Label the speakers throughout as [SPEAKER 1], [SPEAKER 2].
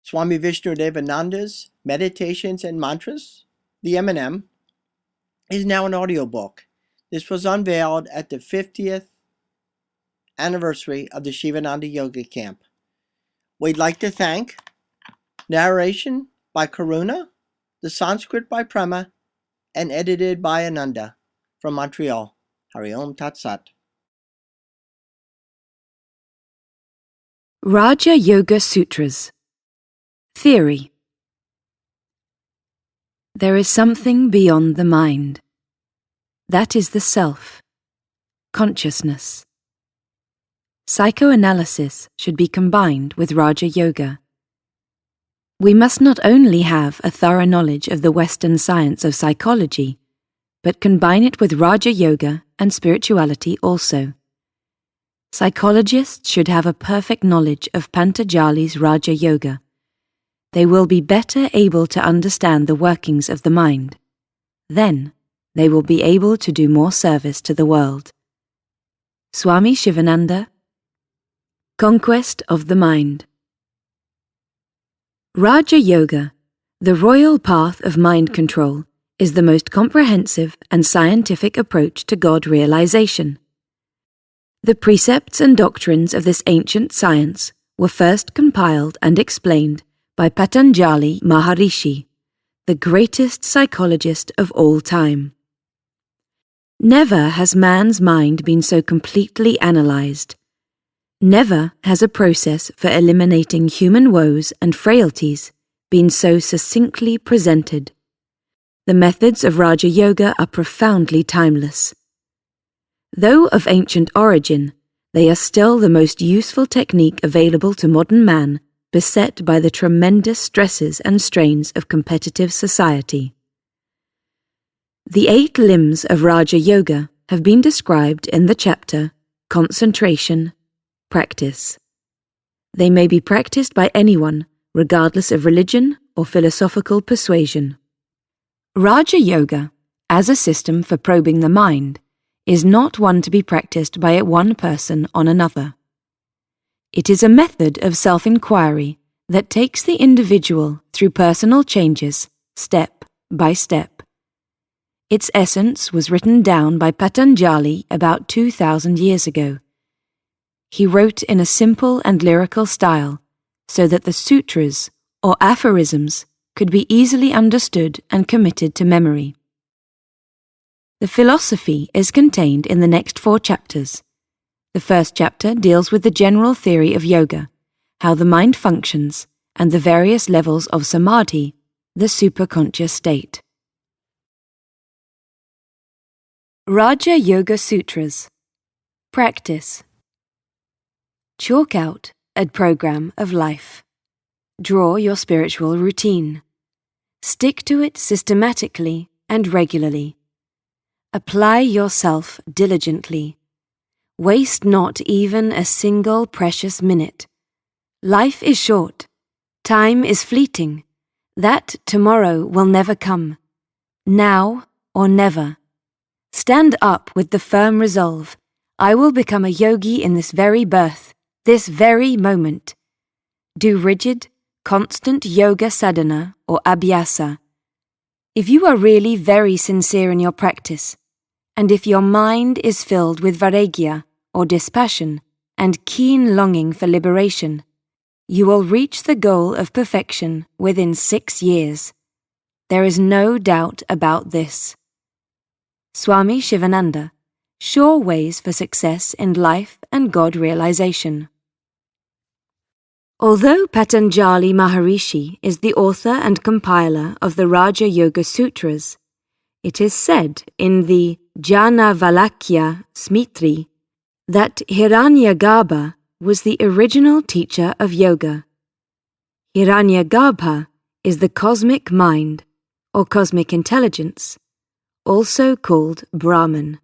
[SPEAKER 1] Swami Vishnu-devananda's Meditations and Mantras, the M&M, is now an audiobook. This was unveiled at the 50th anniversary of the Sivananda Yoga Camp. We'd like to thank narration by Karuna, the Sanskrit by Prema, and edited by Ananda from Montreal. Hari Om Tat Sat.
[SPEAKER 2] Raja Yoga Sutras. Theory. There is something beyond the mind. That is the self, consciousness. Psychoanalysis should be combined with Raja Yoga. We must not only have a thorough knowledge of the Western science of psychology, but combine it with Raja Yoga and spirituality also. Psychologists should have a perfect knowledge of Patanjali's Raja Yoga. They will be better able to understand the workings of the mind. Then, they will be able to do more service to the world. Swami Shivananda, Conquest of the Mind. Raja Yoga, the royal path of mind control, is the most comprehensive and scientific approach to God realization. The precepts and doctrines of this ancient science were first compiled and explained by Patanjali Maharishi, the greatest psychologist of all time. Never has man's mind been so completely analyzed. Never has a process for eliminating human woes and frailties been so succinctly presented. The methods of Raja Yoga are profoundly timeless. Though of ancient origin, they are still the most useful technique available to modern man, beset by the tremendous stresses and strains of competitive society. The 8 limbs of Raja Yoga have been described in the chapter Concentration, Practice. They may be practiced by anyone, regardless of religion or philosophical persuasion. Raja Yoga, as a system for probing the mind, is not one to be practiced by one person on another. It is a method of self-inquiry that takes the individual through personal changes, step by step. Its essence was written down by Patanjali about 2,000 years ago. He wrote in a simple and lyrical style, so that the sutras, or aphorisms, could be easily understood and committed to memory. The philosophy is contained in the next 4 chapters. The first chapter deals with the general theory of yoga, how the mind functions, and the various levels of samadhi, the superconscious state. Raja Yoga Sutras. Practice. Chalk out a program of life. Draw your spiritual routine. Stick to it systematically and regularly. Apply yourself diligently. Waste not even a single precious minute. Life is short. Time is fleeting. That tomorrow will never come. Now or never. Stand up with the firm resolve, I will become a yogi in this very birth, this very moment. Do rigid, constant yoga sadhana or abhyasa. If you are really very sincere in your practice, and if your mind is filled with vairagya or dispassion and keen longing for liberation, you will reach the goal of perfection within 6 years. There is no doubt about this. Swami Shivananda, Sure Ways for Success in Life and God Realization. Although Patanjali Maharishi is the author and compiler of the Raja Yoga Sutras, it is said in the Janavalakya Smriti that Hiranyagarbha was the original teacher of yoga. Hiranyagarbha is the cosmic mind, or cosmic intelligence, also called Brahman.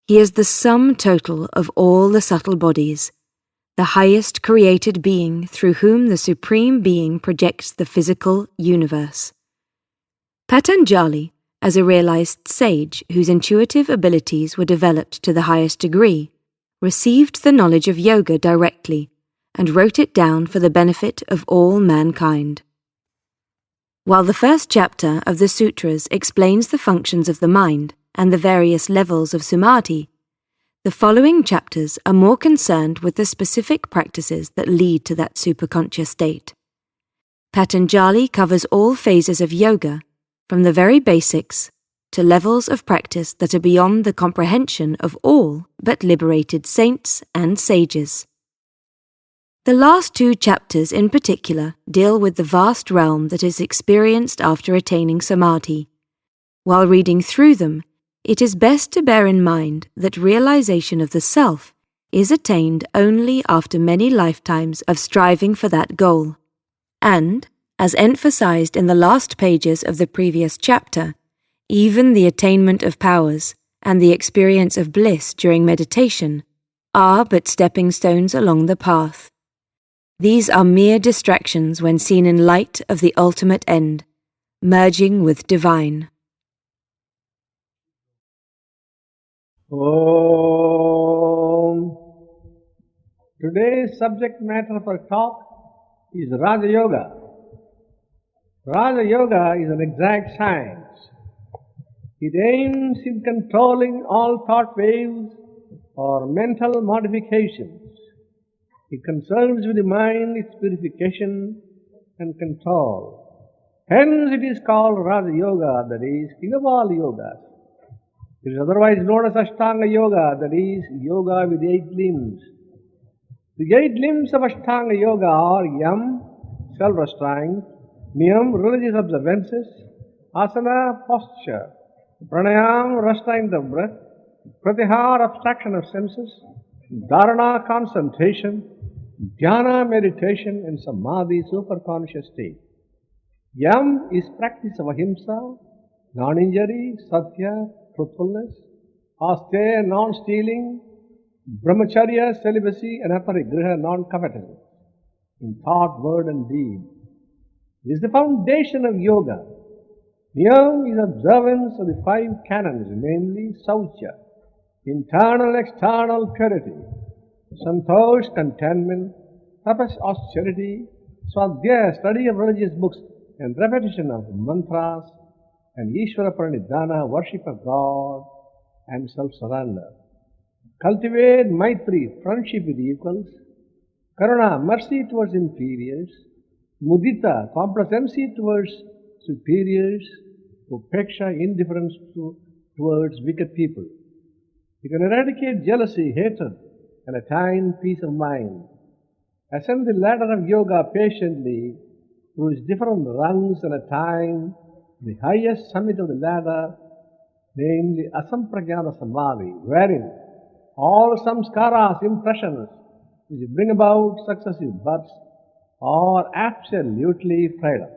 [SPEAKER 2] He is the sum total of all the subtle bodies, the highest created being through whom the Supreme Being projects the physical universe. Patanjali, as a realized sage whose intuitive abilities were developed to the highest degree, received the knowledge of yoga directly and wrote it down for the benefit of all mankind. While the first chapter of the sutras explains the functions of the mind and the various levels of samadhi, the following chapters are more concerned with the specific practices that lead to that superconscious state. Patanjali covers all phases of yoga, from the very basics to levels of practice that are beyond the comprehension of all but liberated saints and sages. The last two chapters in particular deal with the vast realm that is experienced after attaining samadhi. While reading through them, it is best to bear in mind that realization of the self is attained only after many lifetimes of striving for that goal. And, as emphasized in the last pages of the previous chapter, even the attainment of powers and the experience of bliss during meditation are but stepping stones along the path. These are mere distractions when seen in light of the ultimate end, merging with divine.
[SPEAKER 3] Om. Today's subject matter for talk is Raja Yoga. Raja Yoga is an exact science. It aims in controlling all thought waves or mental modifications. It concerns with the mind, its purification and control. Hence it is called Raja Yoga, that is, king of all yogas. It is otherwise known as Ashtanga Yoga, that is, yoga with 8 limbs. The 8 limbs of Ashtanga Yoga are Yam, self-restraint, Niyam, religious observances, Asana, posture, Pranayam, restraint of breath, Pratyahara, abstraction of senses, Dharana, concentration, Dhyana, meditation, and Samadhi, superconscious state. Yam is practice of ahimsa, non-injury, satya, truthfulness, asteya, non-stealing, brahmacharya, celibacy, and aparigraha, non-covetousness, in thought, word, and deed. It is the foundation of yoga. Niyam is observance of the 5 canons, namely Saucha, internal, external purity, Santosh, contentment, Tapas, austerity, Swadhyaya, study of religious books, and repetition of mantras, and Ishvara Pranidhana, worship of God, and self-surrender. Cultivate Maitri, friendship with equals, Karuna, mercy towards inferiors, Mudita, complacency towards superiors, Upeksha, indifference towards wicked people. You can eradicate jealousy, hatred, and attain peace of mind. Ascend the ladder of yoga patiently through its different rungs and attain the highest summit of the ladder, namely Asampragyana Samadhi, wherein all samskaras, impressions, which bring about successive births, are absolutely freed up.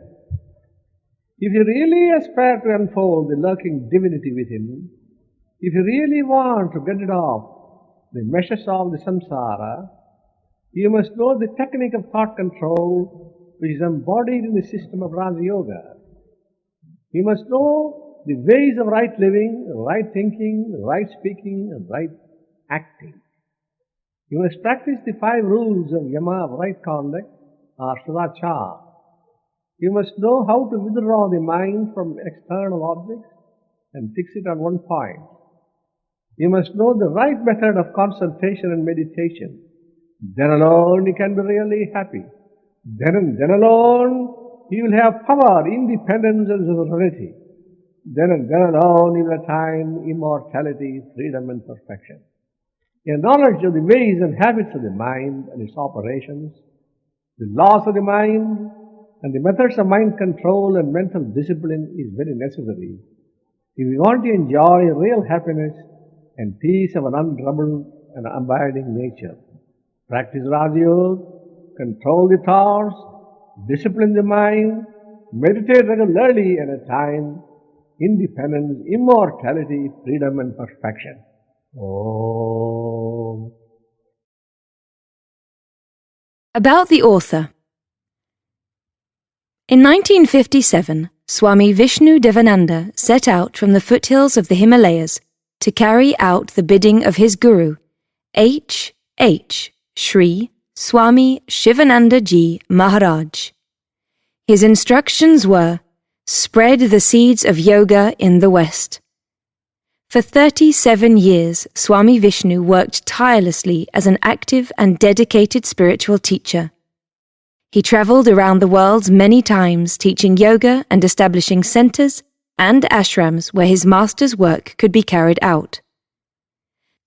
[SPEAKER 3] If you really aspire to unfold the lurking divinity within, if you really want to get rid of the meshes of the samsara, you must know the technique of thought control which is embodied in the system of Raja Yoga. You must know the ways of right living, right thinking, right speaking, and right acting. You must practice the 5 rules of Yama, of right conduct, or Sadachara. You must know how to withdraw the mind from external objects and fix it on one point. You must know the right method of concentration and meditation. Then alone you can be really happy. Then alone you will have power, independence, and serenity. Then alone you will attain immortality, freedom, and perfection. A knowledge of the ways and habits of the mind and its operations, the laws of the mind, and the methods of mind control and mental discipline is very necessary if you want to enjoy real happiness and peace of an untroubled and abiding nature. Practice Raja Yoga, control the thoughts, discipline the mind, meditate regularly, and attain independence, immortality, freedom, and perfection. Om.
[SPEAKER 2] About the author. In 1957, Swami Vishnu-devananda set out from the foothills of the Himalayas to carry out the bidding of his guru, H. Sri Swami Shivananda Ji Maharaj. His instructions were, spread the seeds of yoga in the West. For 37 years, Swami Vishnu worked tirelessly as an active and dedicated spiritual teacher. He travelled around the world many times teaching yoga and establishing centres and ashrams where his master's work could be carried out.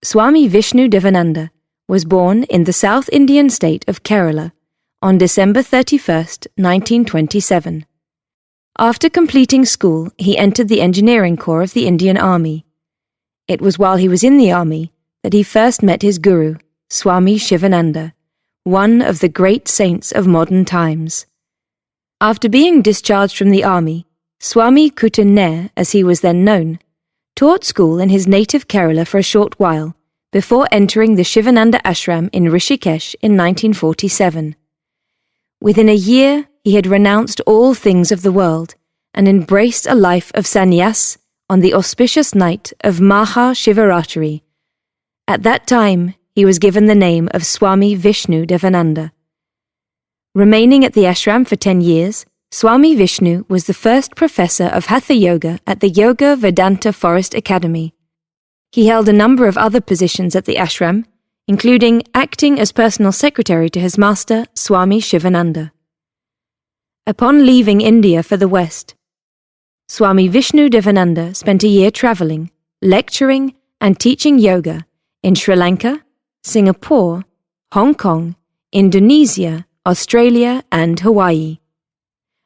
[SPEAKER 2] Swami Vishnu-devananda was born in the South Indian state of Kerala on December 31st, 1927. After completing school, he entered the engineering corps of the Indian Army. It was while he was in the army that he first met his guru, Swami Sivananda, one of the great saints of modern times. After being discharged from the army, Swami Kutuner, as he was then known, taught school in his native Kerala for a short while before entering the Sivananda ashram in Rishikesh in 1947. Within a year, he had renounced all things of the world and embraced a life of sannyas on the auspicious night of Maha Shivaratri. At that time, he was given the name of Swami Vishnu-devananda. Remaining at the ashram for 10 years, Swami Vishnu was the first professor of Hatha Yoga at the Yoga Vedanta Forest Academy. He held a number of other positions at the ashram, including acting as personal secretary to his master, Swami Sivananda. Upon leaving India for the West, Swami Vishnu-devananda spent a year travelling, lecturing and teaching yoga in Sri Lanka, Singapore, Hong Kong, Indonesia, Australia and Hawaii.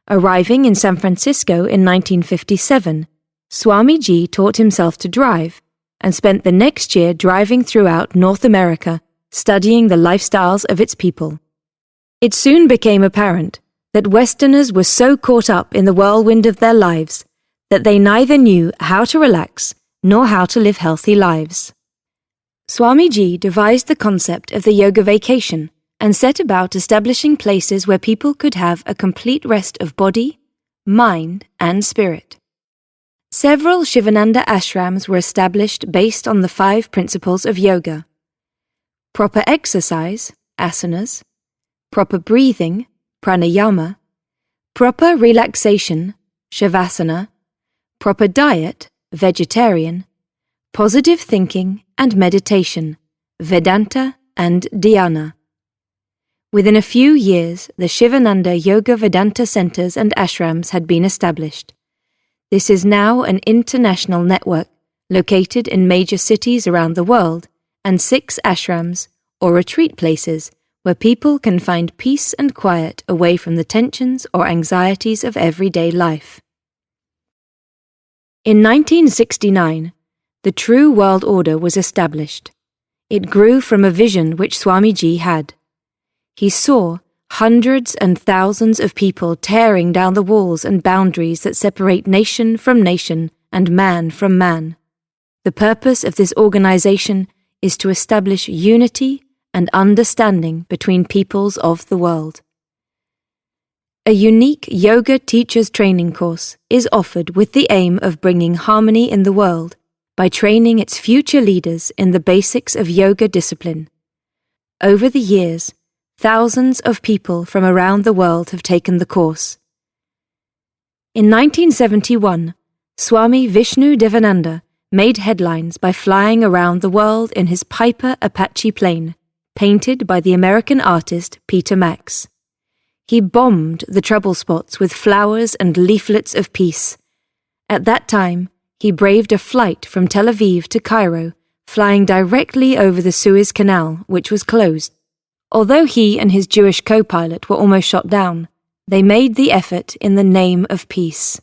[SPEAKER 2] Arriving in San Francisco in 1957, Swamiji taught himself to drive and spent the next year driving throughout North America, studying the lifestyles of its people. It soon became apparent that Westerners were so caught up in the whirlwind of their lives that they neither knew how to relax nor how to live healthy lives. Swamiji devised the concept of the yoga vacation and set about establishing places where people could have a complete rest of body, mind, and spirit. Several Shivananda ashrams were established based on the 5 principles of yoga: proper exercise, asanas, proper breathing, pranayama, proper relaxation, shavasana, proper diet, vegetarian, positive thinking and meditation, Vedanta and Dhyana. Within a few years, the Sivananda Yoga Vedanta centers and ashrams had been established. This is now an international network located in major cities around the world and 6 ashrams, or retreat places, where people can find peace and quiet away from the tensions or anxieties of everyday life. In 1969, the true world order was established. It grew from a vision which Swamiji had. He saw hundreds and thousands of people tearing down the walls and boundaries that separate nation from nation and man from man. The purpose of this organization is to establish unity and understanding between peoples of the world. A unique yoga teachers training course is offered with the aim of bringing harmony in the world by training its future leaders in the basics of yoga discipline. Over the years, thousands of people from around the world have taken the course. In 1971, Swami Vishnu-devananda made headlines by flying around the world in his Piper Apache plane, painted by the American artist Peter Max. He bombed the trouble spots with flowers and leaflets of peace. At that time, he braved a flight from Tel Aviv to Cairo, flying directly over the Suez Canal, which was closed. Although he and his Jewish co-pilot were almost shot down, they made the effort in the name of peace.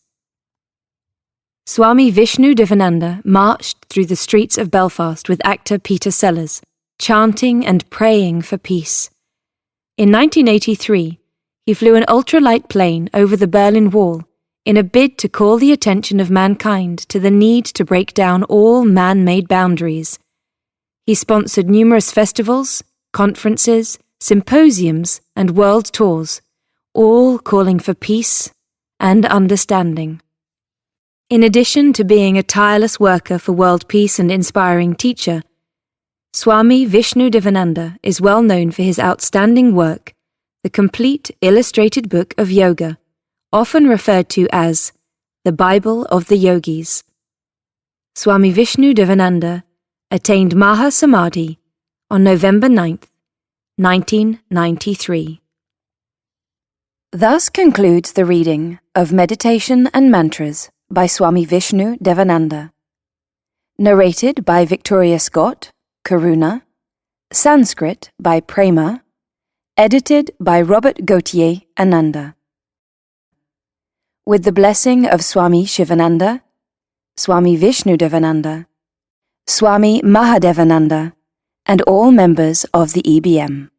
[SPEAKER 2] Swami Vishnu-devananda marched through the streets of Belfast with actor Peter Sellers, chanting and praying for peace. In 1983, he flew an ultralight plane over the Berlin Wall in a bid to call the attention of mankind to the need to break down all man-made boundaries. He sponsored numerous festivals, conferences, symposiums, and world tours, all calling for peace and understanding. In addition to being a tireless worker for world peace and inspiring teacher, Swami Vishnu-devananda is well known for his outstanding work, the complete illustrated book of yoga, often referred to as the Bible of the Yogis. Swami Vishnu-devananda attained Maha Samadhi on November 9th, 1993. Thus concludes the reading of Meditation and Mantras by Swami Vishnu-devananda. Narrated by Victoria Scott, Karuna. Sanskrit by Prema. Edited by Robert Gautier Ananda. With the blessing of Swami Sivananda, Swami Vishnu-devananda, Swami Mahadevananda, and all members of the EBM.